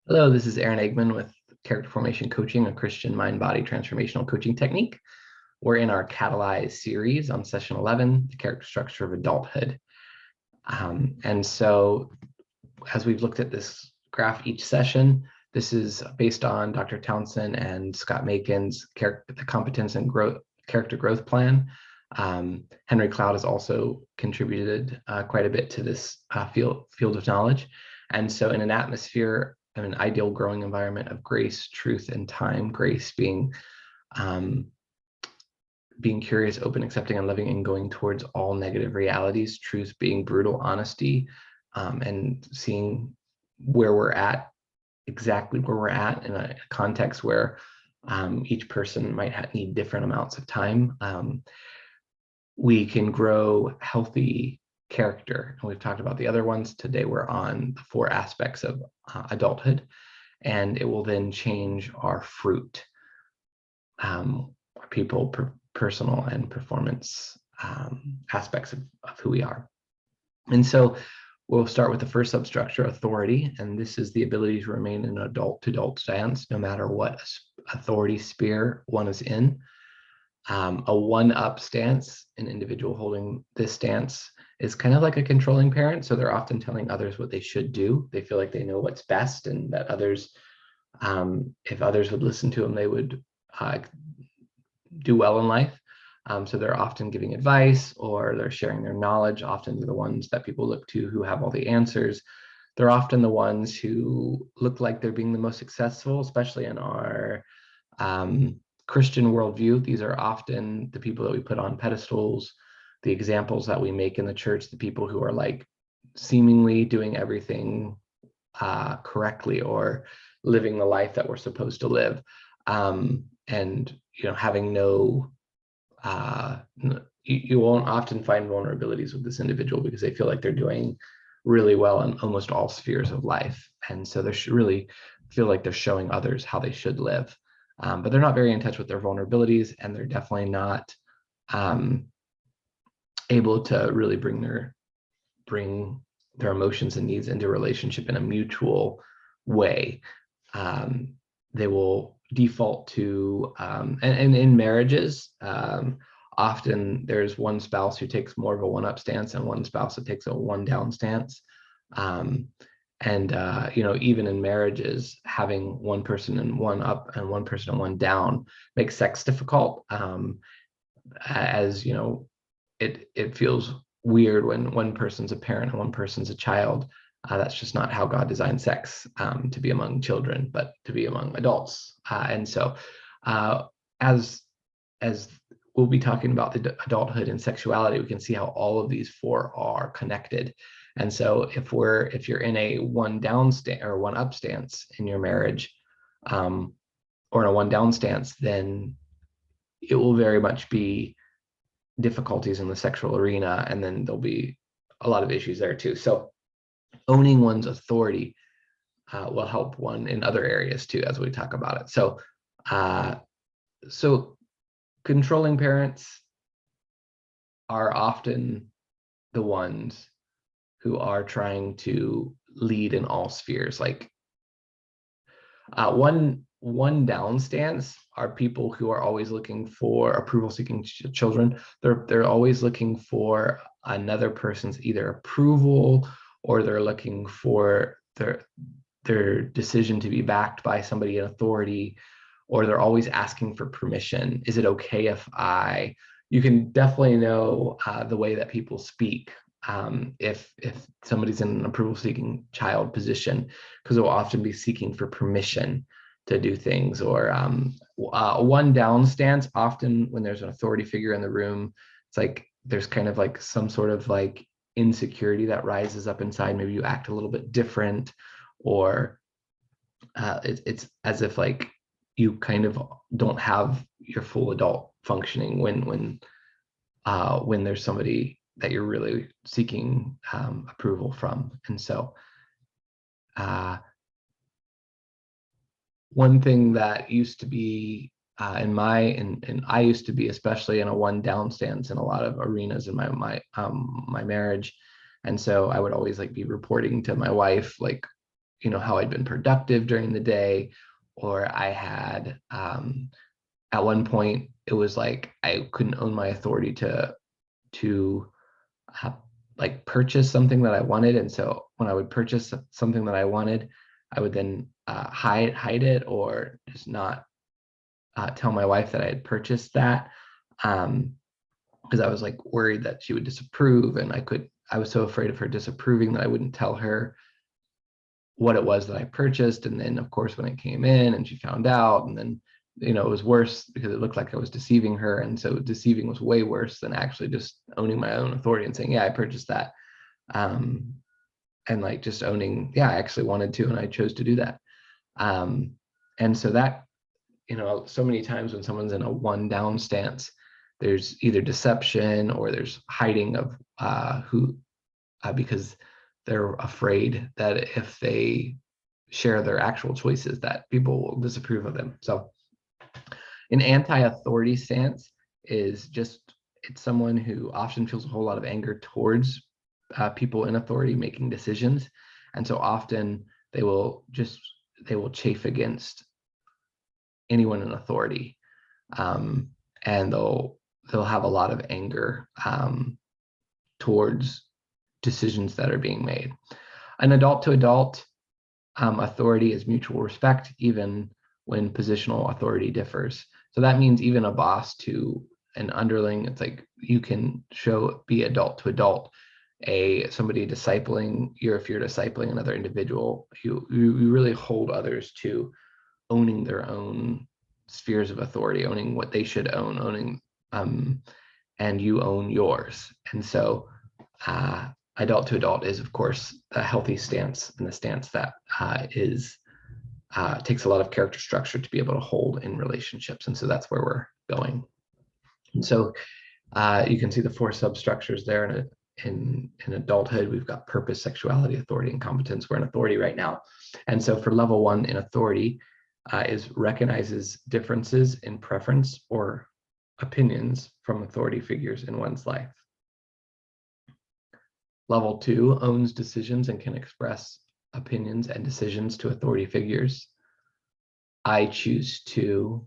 Hello, this is Aaron Eggman with Character Formation Coaching, a Christian mind-body transformational coaching technique. We're in our Catalyze series on session 11, the character structure of adulthood. And so as we've looked at this graph each session, this is based on Dr. Townsend and Scott Macon's the competence and character growth plan. Henry Cloud has also contributed quite a bit to this field of knowledge. And so in an atmosphere of an ideal growing environment of grace, truth, and time, grace being curious, open, accepting, and loving, and going towards all negative realities, truth being brutal honesty, and seeing where we're at, exactly where we're at in a context where each person might need different amounts of time. We can grow healthy character. And we've talked about the other ones. Today we're on the 4 aspects of adulthood, and it will then change our fruit, people, personal, and performance aspects of who we are. And so we'll start with the first substructure, authority, and this is the ability to remain in an adult-to-adult stance, no matter what authority sphere one is in. A one-up stance, an individual holding this stance, is kind of like a controlling parent. So they're often telling others what they should do. They feel like they know what's best, and that others, if others would listen to them, they would do well in life. So they're often giving advice, or they're sharing their knowledge. Often they're the ones that people look to who have all the answers. They're often the ones who look like they're being the most successful, especially in our Christian worldview. These are often the people that we put on pedestals, the examples that we make in the church, the people who are like seemingly doing everything correctly, or living the life that we're supposed to live, and having no you won't often find vulnerabilities with this individual, because they feel like they're doing really well in almost all spheres of life, and so they should really feel like they're showing others how they should live. But they're not very in touch with their vulnerabilities, and they're definitely not able to really bring their emotions and needs into a relationship in a mutual way. They will default to, and in marriages, often there's one spouse who takes more of a one-up stance and one spouse that takes a one-down stance. Even in marriages, having one person in one up and one person in one down makes sex difficult. As it feels weird when one person's a parent and one person's a child. That's just not how God designed sex, to be among children, but to be among adults. And so as we'll be talking about the adulthood and sexuality, we can see how all of these 4 are connected. And so if you're in a one down stance or one up stance in your marriage, or in a one down stance, then it will very much be difficulties in the sexual arena, and then there'll be a lot of issues there too. So owning one's authority will help one in other areas too, as we talk about it. So controlling parents are often the ones who are trying to lead in all spheres. Like one down stance are people who are always looking for approval-seeking children. They're always looking for another person's either approval, or they're looking for their decision to be backed by somebody in authority, or they're always asking for permission. Is it okay if you can definitely know the way that people speak, if somebody's in an approval-seeking child position, because they'll often be seeking for permission to do things. Or one down stance, often when there's an authority figure in the room, it's like there's kind of like some sort of like insecurity that rises up inside. Maybe you act a little bit different, or it's as if like you kind of don't have your full adult functioning when there's somebody that you're really seeking approval from. And so one thing that used to be and I used to be, especially in a one down stance in a lot of arenas in my marriage. And so I would always like be reporting to my wife, like, how I'd been productive during the day, or I had, at one point, it was like I couldn't own my authority to like purchase something that I wanted. And so when I would purchase something that I wanted, I would then hide it, or just not tell my wife that I had purchased that, because I was like worried that she would disapprove, and I was so afraid of her disapproving that I wouldn't tell her what it was that I purchased. And then of course, when it came in and she found out, and then, it was worse because it looked like I was deceiving her. And so deceiving was way worse than actually just owning my own authority and saying, yeah, I purchased that. And like just owning, yeah, I actually wanted to, and I chose to do that. And so that, so many times when someone's in a one down stance, there's either deception or there's hiding of because they're afraid that if they share their actual choices, that people will disapprove of them. So an anti-authority stance is it's someone who often feels a whole lot of anger towards people in authority making decisions. And so often they will chafe against anyone in authority. And they'll have a lot of anger towards decisions that are being made. An adult to adult authority is mutual respect, even when positional authority differs. So that means even a boss to an underling, it's like you can be adult to adult. Somebody discipling, if you're discipling another individual, you really hold others to owning their own spheres of authority, owning what they should owning, and you own yours. And so adult to adult is, of course, a healthy stance, and the stance that takes a lot of character structure to be able to hold in relationships. And so that's where we're going. And so you can see the 4 substructures there. In adulthood, we've got purpose, sexuality, authority, and competence. We're in authority right now. And so for level 1 in authority is recognizes differences in preference or opinions from authority figures in one's life. Level 2 owns decisions and can express opinions and decisions to authority figures. I choose to.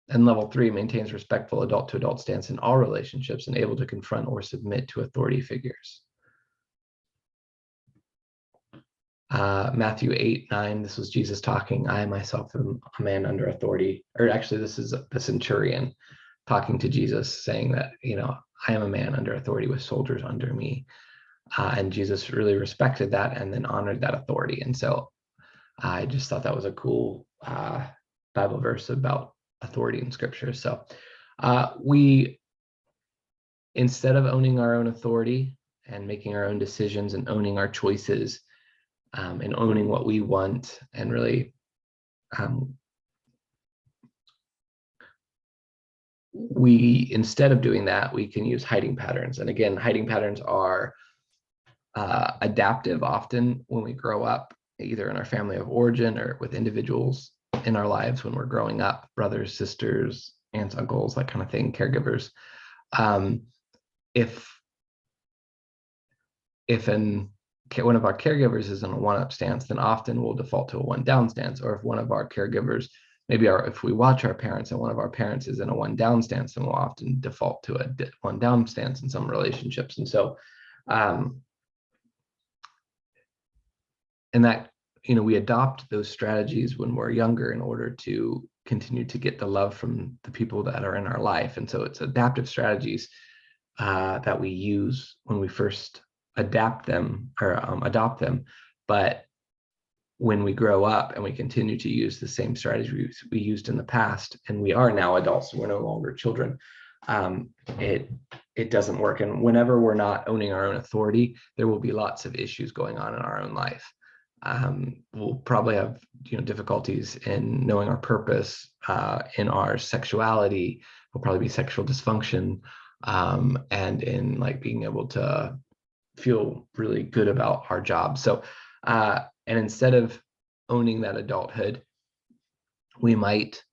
And level 3 maintains respectful adult to adult stance in all relationships and able to confront or submit to authority figures. Matthew 8:9, this was Jesus talking. I myself am a man under authority. Or actually, this is the centurion talking to Jesus, saying that, I am a man under authority with soldiers under me. And Jesus really respected that and then honored that authority. And so I just thought that was a cool Bible verse about authority in Scripture. So we, instead of owning our own authority and making our own decisions and owning our choices and owning what we want, and really instead of doing that, we can use hiding patterns. And again, hiding patterns are adaptive often when we grow up, either in our family of origin or with individuals in our lives when we're growing up, brothers, sisters, aunts, uncles, that kind of thing, caregivers. If one of our caregivers is in a one-up stance, then often we'll default to a one-down stance. Or if one of our caregivers, if we watch our parents and one of our parents is in a one-down stance, then we'll often default to a one-down stance in some relationships. And so, and that, we adopt those strategies when we're younger in order to continue to get the love from the people that are in our life. And so it's adaptive strategies that we use when we first adopt them. But when we grow up and we continue to use the same strategies we used in the past, and we are now adults, we're no longer children, it doesn't work. And whenever we're not owning our own authority, there will be lots of issues going on in our own life. We'll probably have difficulties in knowing our purpose, in our sexuality. Will probably be sexual dysfunction, and in like being able to feel really good about our job. So, and instead of owning that adulthood, we might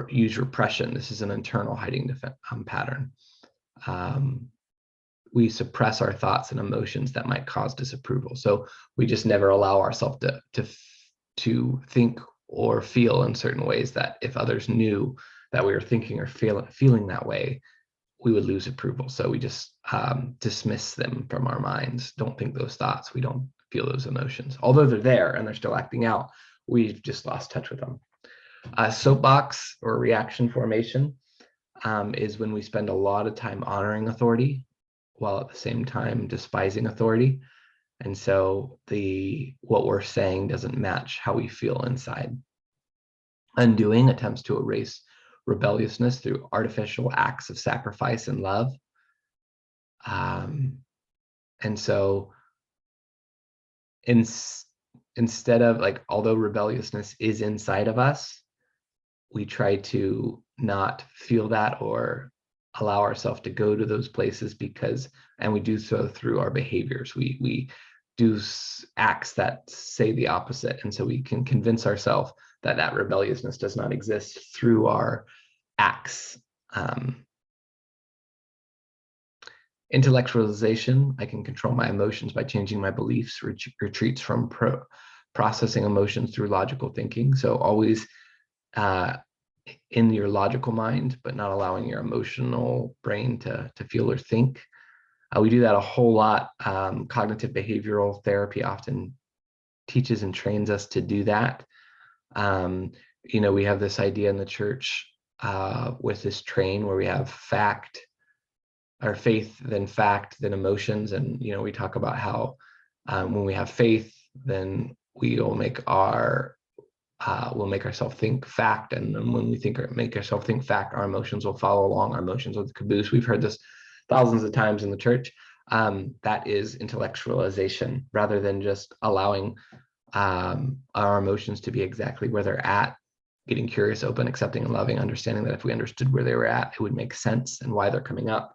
use repression. This is an internal hiding pattern. we suppress our thoughts and emotions that might cause disapproval. So we just never allow ourselves to think or feel in certain ways that if others knew that we were thinking or feeling that way, we would lose approval. So we just dismiss them from our minds. Don't think those thoughts. We don't feel those emotions. Although they're there and they're still acting out, we've just lost touch with them. Soapbox or reaction formation is when we spend a lot of time honoring authority while at the same time despising authority. And so what we're saying doesn't match how we feel inside. Undoing attempts to erase rebelliousness through artificial acts of sacrifice and love. And so instead of, like, although rebelliousness is inside of us, we try to not feel that or allow ourselves to go to those places and we do so through our behaviors. We do acts that say the opposite. And so we can convince ourselves that rebelliousness does not exist through our acts. Intellectualization, I can control my emotions by changing my beliefs, retreats from processing emotions through logical thinking. So always in your logical mind, but not allowing your emotional brain to feel or think. We do that a whole lot. Cognitive behavioral therapy often teaches and trains us to do that. We have this idea in the church with this train where we have fact, or faith, then fact, then emotions. And, we talk about how when we have faith, then we'll make ourselves think fact. And then when we make ourselves think fact, our emotions will follow along. Our emotions are the caboose. We've heard this thousands of times in the church. That is intellectualization, rather than just allowing our emotions to be exactly where they're at, getting curious, open, accepting, and loving, understanding that if we understood where they were at, it would make sense and why they're coming up,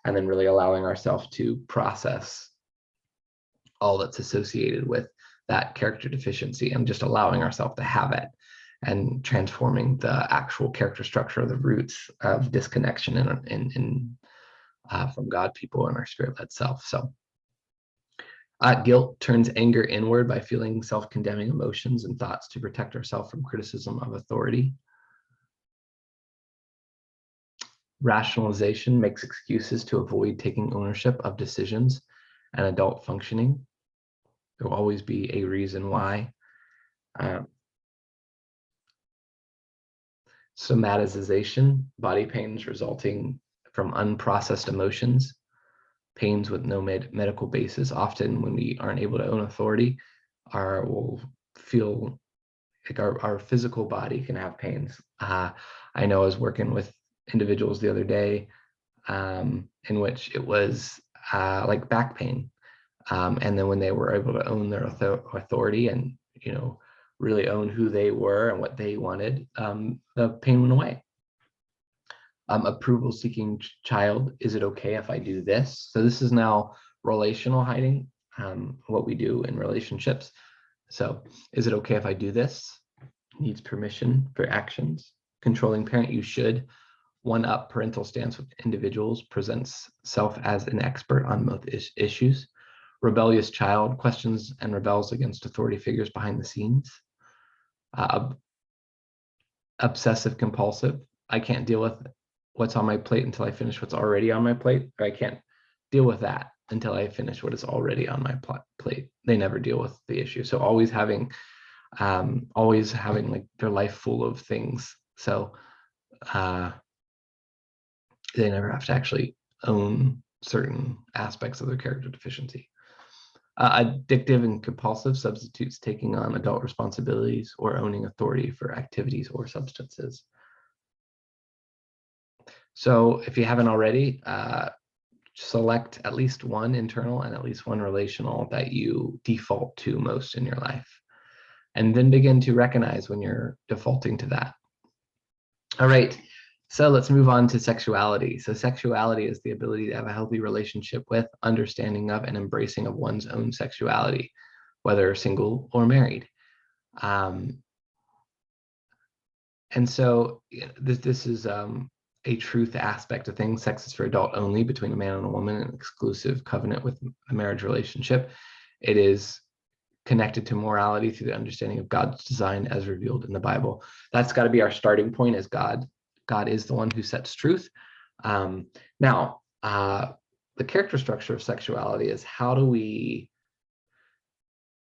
and then really allowing ourselves to process all that's associated with that character deficiency and just allowing ourselves to have it, and transforming the actual character structure of the roots of disconnection from God, people, and our spirit-led self. So guilt turns anger inward by feeling self-condemning emotions and thoughts to protect ourselves from criticism of authority. Rationalization makes excuses to avoid taking ownership of decisions and adult functioning. There will always be a reason why. Somatization, body pains resulting from unprocessed emotions, pains with no medical basis. Often when we aren't able to own authority, we'll feel like our physical body can have pains. I know I was working with individuals the other day in which it was like back pain. And then when they were able to own their authority and, really own who they were and what they wanted, the pain went away. Approval seeking child, is it okay if I do this? So this is now relational hiding, what we do in relationships. So is it okay if I do this? Needs permission for actions. Controlling parent, you should. One-up parental stance with individuals, presents self as an expert on most issues. Rebellious child, questions and rebels against authority figures behind the scenes. Obsessive compulsive, I can't deal with what's on my plate until I finish what's already on my plate, or I can't deal with that until I finish what is already on my plate. They never deal with the issue. So always having like their life full of things. So they never have to actually own certain aspects of their character deficiency. Addictive and compulsive substitutes taking on adult responsibilities or owning authority for activities or substances. So if you haven't already, select at least one internal and at least one relational that you default to most in your life, and then begin to recognize when you're defaulting to that. All right, so let's move on to sexuality. So sexuality is the ability to have a healthy relationship with, understanding of, and embracing of one's own sexuality, whether single or married. And so this is a truth aspect of things. Sex is for adult only between a man and a woman, an exclusive covenant with a marriage relationship. It is connected to morality through the understanding of God's design as revealed in the Bible. That's got to be our starting point, as God is the one who sets truth. Now, the character structure of sexuality is, how do we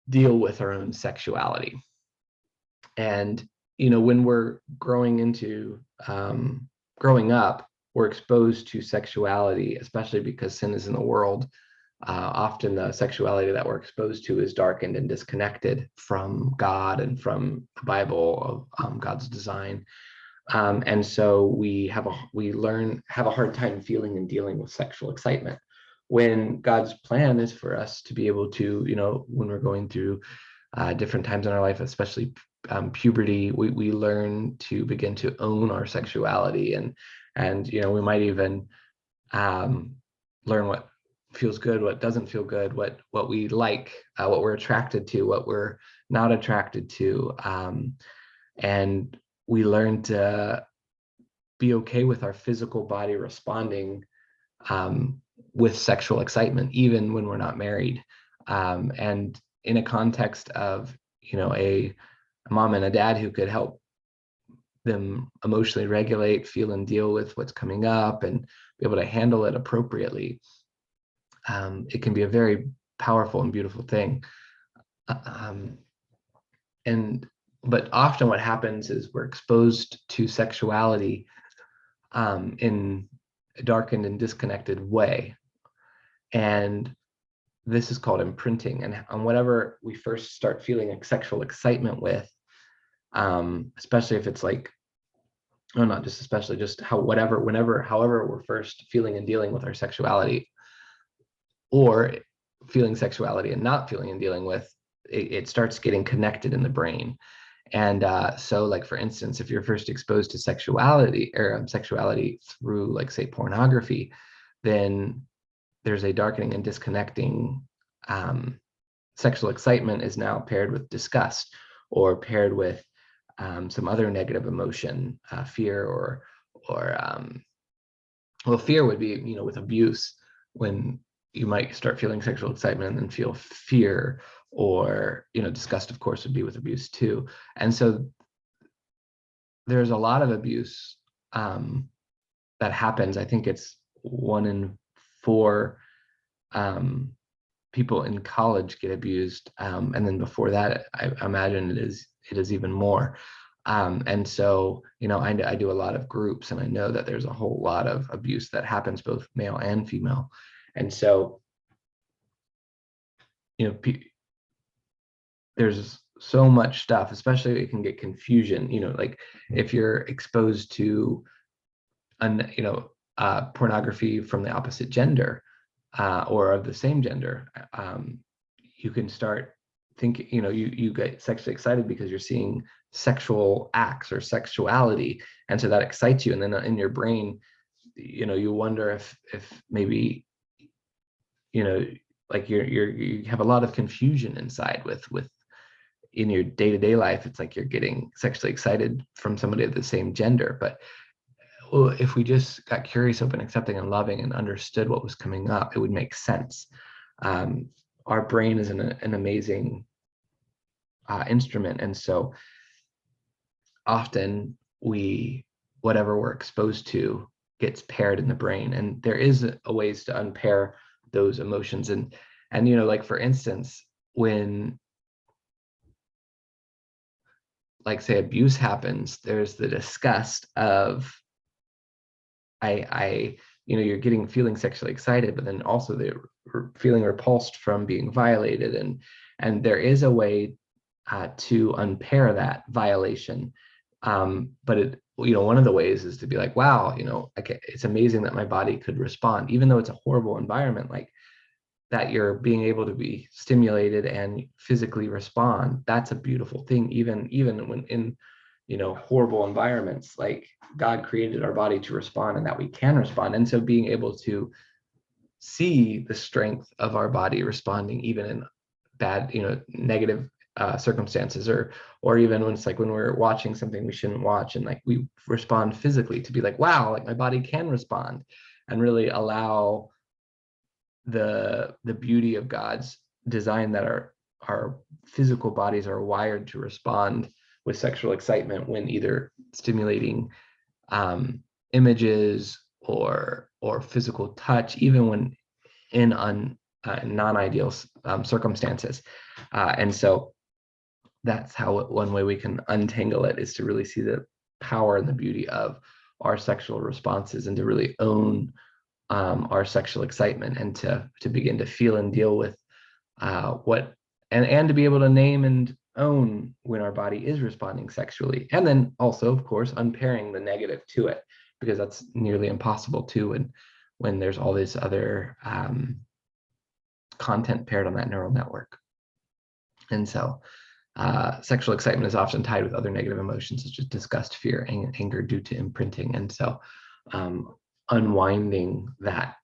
deal with our own sexuality? And, when we're growing up, we're exposed to sexuality, especially because sin is in the world. Often the sexuality that we're exposed to is darkened and disconnected from God and from the Bible of God's design. And so we have a hard time feeling and dealing with sexual excitement, when God's plan is for us to be able to, when we're going through different times in our life, especially puberty, we learn to begin to own our sexuality, and we might even learn what feels good, what doesn't feel good, what we like, what we're attracted to, what we're not attracted to, and we learn to be okay with our physical body responding with sexual excitement, even when we're not married. And in a context of, a mom and a dad who could help them emotionally regulate, feel, and deal with what's coming up, and be able to handle it appropriately, it can be a very powerful and beautiful thing. But often what happens is we're exposed to sexuality in a darkened and disconnected way. And this is called imprinting. And on whatever we first start feeling sexual excitement with, especially if it's like, no, not just especially, just however we're first feeling and dealing with our sexuality, or feeling sexuality and not feeling and dealing with, it starts getting connected in the brain. And so, like, for instance, if you're first exposed to sexuality through, like, say, pornography, then there's a darkening and disconnecting. Sexual excitement is now paired with disgust, or paired with some other negative emotion, fear, or fear would be, with abuse, when you might start feeling sexual excitement and then feel fear, or, disgust, of course, would be with abuse too. And so there's a lot of abuse that happens. I think it's 1 in 4 people in college get abused, and then before that, I imagine it is even more. And so, I do a lot of groups, and I know that there's a whole lot of abuse that happens, both male and female. And so, there's so much stuff, especially it can get confusion, like if you're exposed to pornography from the opposite gender, or of the same gender, you can start thinking, you get sexually excited because you're seeing sexual acts or sexuality, and so that excites you, and then in your brain, you wonder if maybe, like you have a lot of confusion inside with in your day-to-day life. It's like you're getting sexually excited from somebody of the same gender, but if we just got curious, open, accepting, and loving, and understood what was coming up, it would make sense. Our brain is an amazing instrument, and so often whatever we're exposed to gets paired in the brain, and there is a ways to unpair those emotions. And like, for instance, when, like, say, abuse happens, there's the disgust of you're feeling sexually excited, but then also they're feeling repulsed from being violated, and there is a way to unpair that violation. But one of the ways is to be like, wow, it's amazing that my body could respond, even though it's a horrible environment, like that you're being able to be stimulated and physically respond. That's a beautiful thing, even when in horrible environments. Like, God created our body to respond, and that we can respond. And so being able to see the strength of our body responding, even in bad, negative circumstances, or even when it's like when we're watching something we shouldn't watch, and like we respond physically, to be like, wow, like my body can respond, and really allow the beauty of God's design, that our physical bodies are wired to respond with sexual excitement when either stimulating images or physical touch, even when in non-ideal circumstances. And so that's how one way we can untangle it, is to really see the power and the beauty of our sexual responses, and to really own our sexual excitement, and to begin to feel and deal with what, and to be able to name and own when our body is responding sexually. And then also, of course, unpairing the negative to it, because that's nearly impossible too, and when there's all this other content paired on that neural network. And so sexual excitement is often tied with other negative emotions, such as disgust, fear, anger, due to imprinting. And so unwinding that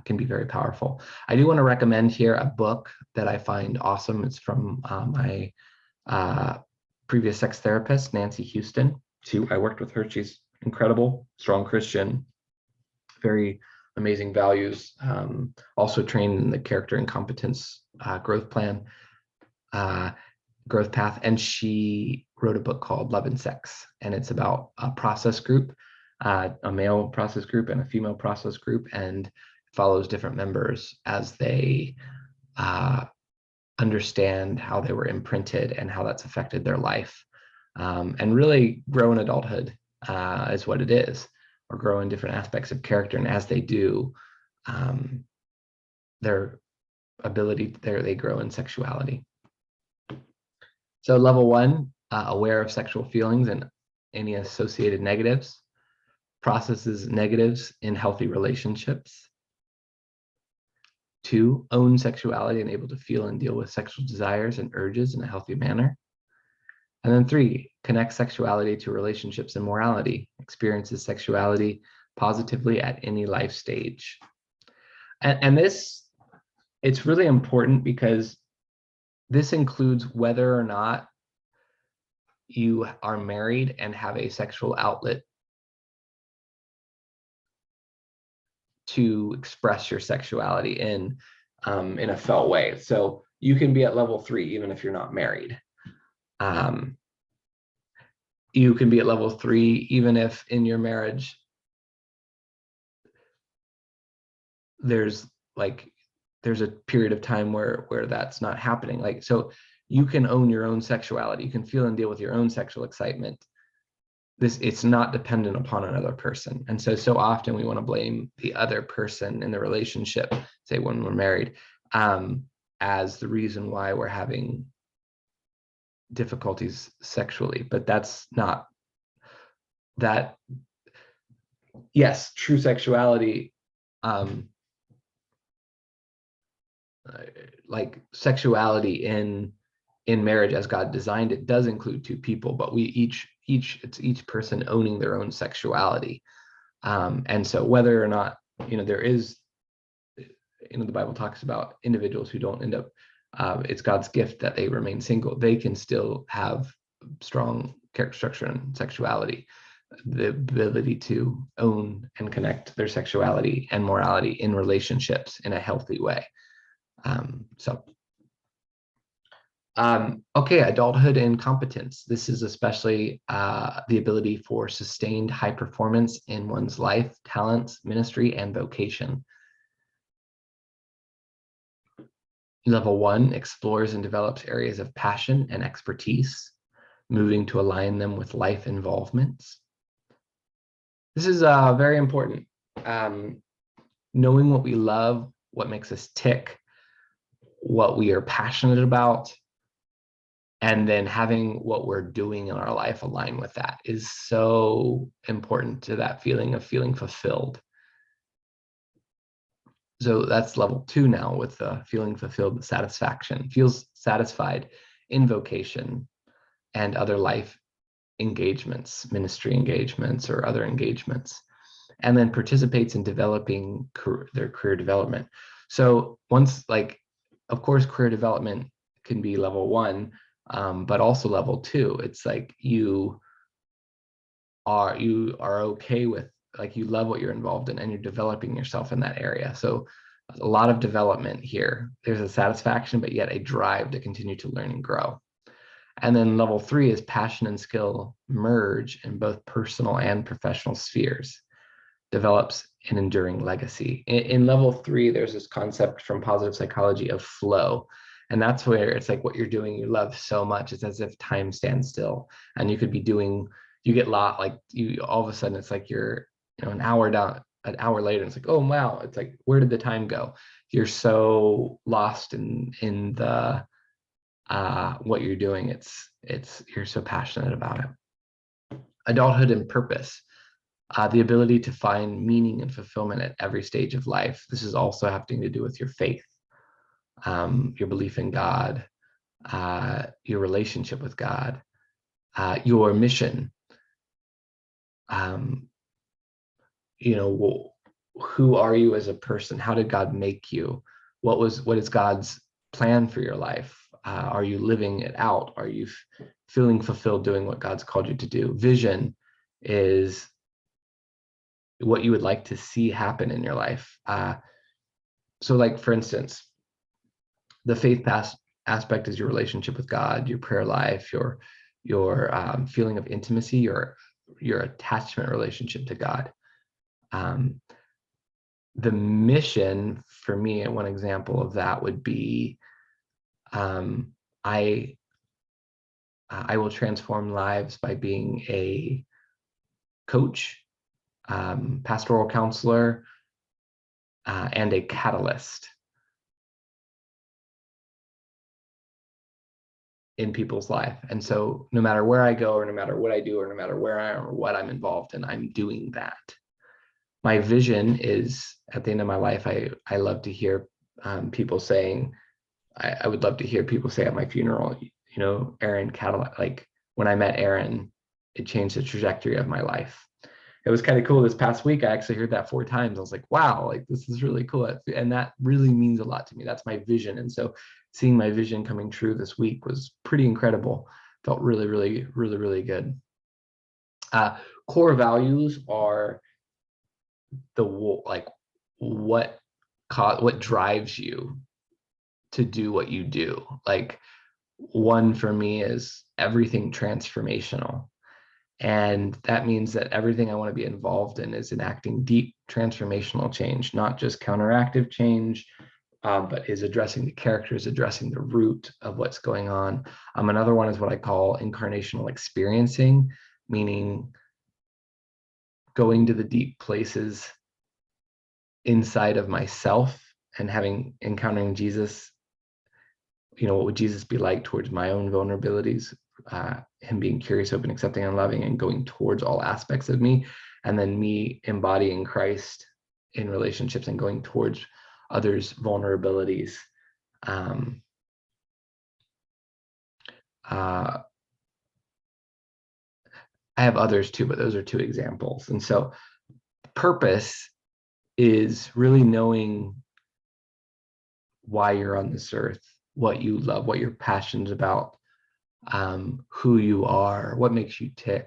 can be very powerful. I do want to recommend here a book that I find awesome. It's from my previous sex therapist, Nancy Houston. I worked with her. She's incredible, strong Christian, very amazing values. Also trained in the character incompetence growth path. And she wrote a book called Love and Sex. And it's about a process group, a male process group and a female process group, and follows different members as they understand how they were imprinted and how that's affected their life, and really grow in adulthood is what it is, or grow in different aspects of character. And as they do, their ability there, they grow in sexuality. So level 1, aware of sexual feelings and any associated negatives, processes negatives in healthy relationships. 2, own sexuality and able to feel and deal with sexual desires and urges in a healthy manner. And then 3, connect sexuality to relationships and morality, experiences sexuality positively at any life stage. And this, it's really important, because this includes whether or not you are married and have a sexual outlet to express your sexuality in a felt way. So you can be at level 3 even if you're not married. You can be at level 3 even if in your marriage there's a period of time where that's not happening. Like, so you can own your own sexuality. You can feel and deal with your own sexual excitement. It's not dependent upon another person. And so often we want to blame the other person in the relationship, say when we're married, as the reason why we're having difficulties sexually. But that's not that. Yes, true sexuality, like sexuality in marriage as God designed it, does include 2 people, but it's each person owning their own sexuality. And so whether or not, there is, the Bible talks about individuals who don't end up, it's God's gift that they remain single. They can still have strong character structure and sexuality, the ability to own and connect their sexuality and morality in relationships in a healthy way. Okay, adulthood and competence. This is especially the ability for sustained high performance in one's life, talents, ministry, and vocation. Level 1 explores and develops areas of passion and expertise, moving to align them with life involvements. This is very important. Knowing what we love, what makes us tick, what we are passionate about, and then having what we're doing in our life align with that is so important to that feeling of feeling fulfilled. So that's level 2 now, with the feeling fulfilled, the satisfaction. Feels satisfied in vocation and other life engagements, ministry engagements or other engagements, and then participates in developing their career development. So once, of course, career development can be level 1, but also level 2. It's like you are okay with, like, you love what you're involved in and you're developing yourself in that area. So a lot of development here. There's a satisfaction, but yet a drive to continue to learn and grow. And then level 3 is passion and skill merge in both personal and professional spheres, develops an enduring legacy. In level 3, there's this concept from positive psychology of flow. And that's where it's like what you're doing, you love so much, it's as if time stands still. And you could be doing, you get lot, like you, all of a sudden it's like you're, an hour down, an hour later, it's like, oh, wow, it's like, where did the time go? You're so lost in the, what you're doing. It's you're so passionate about it. Adulthood and purpose, the ability to find meaning and fulfillment at every stage of life. This is also having to do with your faith, your belief in God, your relationship with God, your mission. Who are you as a person? How did God make you? What is God's plan for your life? Are you living it out? Are you feeling fulfilled doing what God's called you to do? Vision is what you would like to see happen in your life. So like, for instance, the faith aspect is your relationship with God, your prayer life, your feeling of intimacy, your attachment relationship to God. The mission for me, and one example of that would be, I will transform lives by being a coach, pastoral counselor, and a catalyst in people's life. And so no matter where I go, or no matter what I do, or no matter where I am or what I'm involved in, I'm doing that. My vision is, at the end of my life, I love to hear people saying, I would love to hear people say at my funeral, Aaron Catalyze, like when I met Aaron, it changed the trajectory of my life. It was kind of cool. This past week, I actually heard that 4 times. I was like, wow, like this is really cool. And that really means a lot to me. That's my vision. And so seeing my vision coming true this week was pretty incredible. Felt really, really, really, really good. Core values are what drives you to do what you do. Like, one for me is everything transformational. And that means that everything I want to be involved in is enacting deep transformational change, not just counteractive change, but is addressing the characters, addressing the root of what's going on. Another one is what I call incarnational experiencing, meaning going to the deep places inside of myself and encountering Jesus. What would Jesus be like towards my own vulnerabilities? Him being curious, open, accepting, and loving, and going towards all aspects of me, and then me embodying Christ in relationships and going towards others' vulnerabilities. I have others too, but those are 2 examples. And so purpose is really knowing why you're on this earth, what you love, what you're passionate about, who you are, what makes you tick.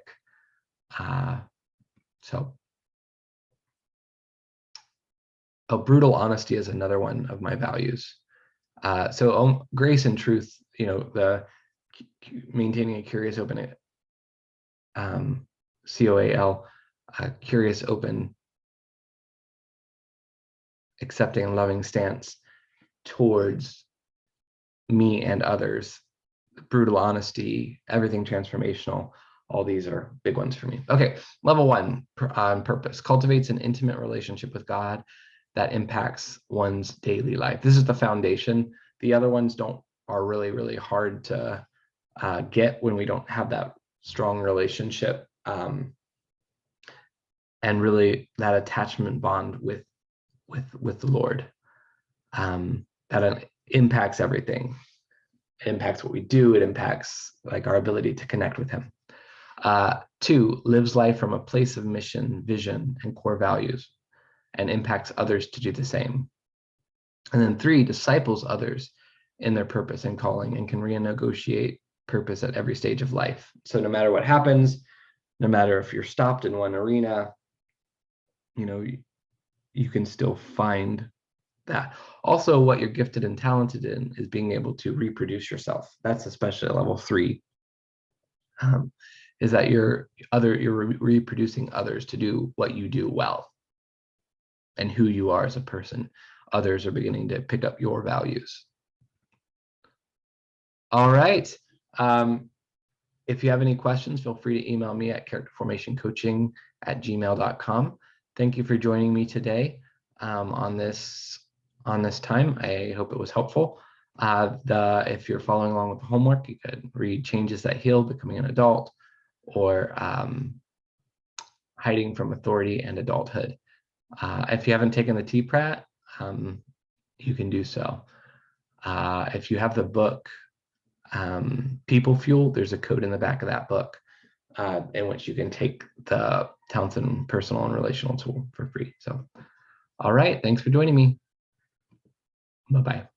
Brutal honesty is another one of my values. Grace and truth, the maintaining a curious, open, COAL, curious, open, accepting, and loving stance towards me and others. Brutal honesty, everything transformational. All these are big ones for me. Okay, level 1 on purpose cultivates an intimate relationship with God that impacts one's daily life. This is the foundation. The other ones are really, really hard to get when we don't have that strong relationship, and really that attachment bond with the Lord. That impacts everything. It impacts what we do. It impacts like our ability to connect with Him. 2, lives life from a place of mission, vision, and core values, and impacts others to do the same. And then 3, disciples others in their purpose and calling and can renegotiate purpose at every stage of life. So no matter what happens, no matter if you're stopped in one arena, you can still find that. Also, what you're gifted and talented in is being able to reproduce yourself. That's especially at level 3, is that you're reproducing others to do what you do well and who you are as a person. Others are beginning to pick up your values. All right. If you have any questions, feel free to email me at characterformationcoaching@gmail.com. Thank you for joining me today on this time. I hope it was helpful. If you're following along with the homework, you could read Changes That Heal, Becoming an Adult, or Hiding from Authority and Adulthood. If you haven't taken the TPRAT, you can do so. If you have the book, People Fuel, there's a code in the back of that book in which you can take the Townsend personal and relational tool for free. So, all right, thanks for joining me. Bye-bye.